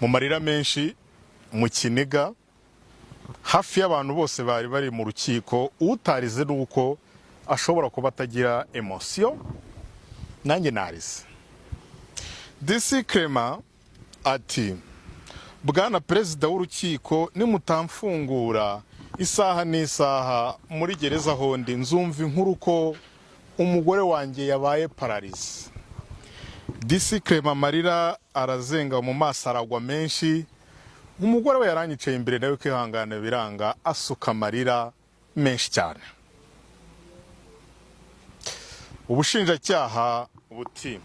mu marira menshi mu kiniga hafi y'abantu bose bari bari mu rukiko utarize nuko ashobora kuba atagira emotion nanjye narize. DC Clement ati bwana perezida w'urukiko nimutamfungura isaha n'isaha muri gereza hondi nzumva inkuru ko umugore wanjye yabaye paralize. DC Clement amarira arazenga mu maso aragwa menshi, umugore we yaranyicaye imbere nawe kwihangana biranga asuka amarira menshi cyane. Ubushinjacyaha buti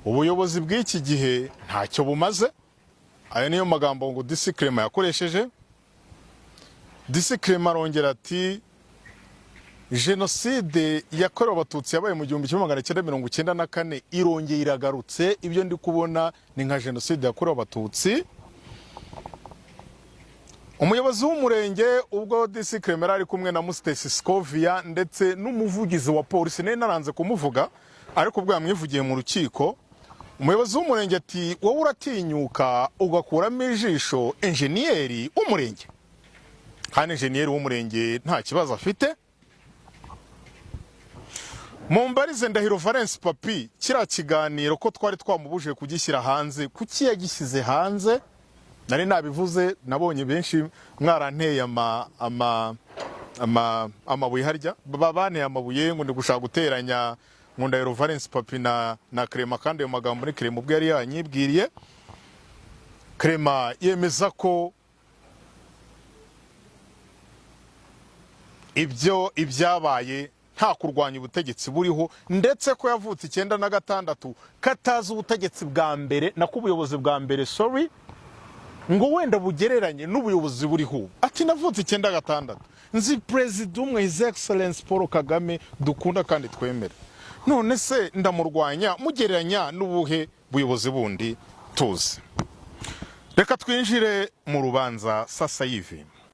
ubuyobozi bw'iki gihe ntacyo bumaze. Ayo niyo magambo ngo DC Clement yakoresheje. DC Clement arongera ati jenoside yakorewe abatutsi yabaye mu 1994 irongeye iragarutse, ibyo ndi kubona ni nka jenoside yakorewe abatutsi. Umuyobozi w'umurenge ubwo DC Clement ari kumwe na Mustesi Scovia ndetse n'umuvugizi wa polisi naranze kumuvuga ariko ubwo yamwivugiye mu rukiko, umuyobozi w'umurenge ati wowe uratinyuka ugakuramo ijisho enjeniyeri w'umurenge, kandi enjeniyeri w'umurenge nta kibazo afite. Mumbarize Ndahiro Valence Papi kira kiganiro ko twari twamubujije kugishyira hanze, kuki yagishyize hanze? Nari nabivuze, nabonye benshi mwaranteye amabuye harya babane amabuye ngo ndi gushaka guteranya ngo Ndahiro Valence Papi na Clement, kandi ayo magambo ni Clement ubwo yari yanyibwiriye. Clement yemeza ko ibyabaye nta kurwanya ubutegetsi buriho, ndetse ko yavutse 96 katazi ubutegetsi bwa mbere na kubuyobozi bwa mbere ngo wenda bugereranye n'ubuyobozi buriho. Ati navutse 96 nzi president umwe His Excellence Paul Kagame dukunda kandi twemera, none se ndamurwanya mugereranya n'ubuhe buyobozi bundi tuzi? Reka twinjire mu rubanza sasa yivi.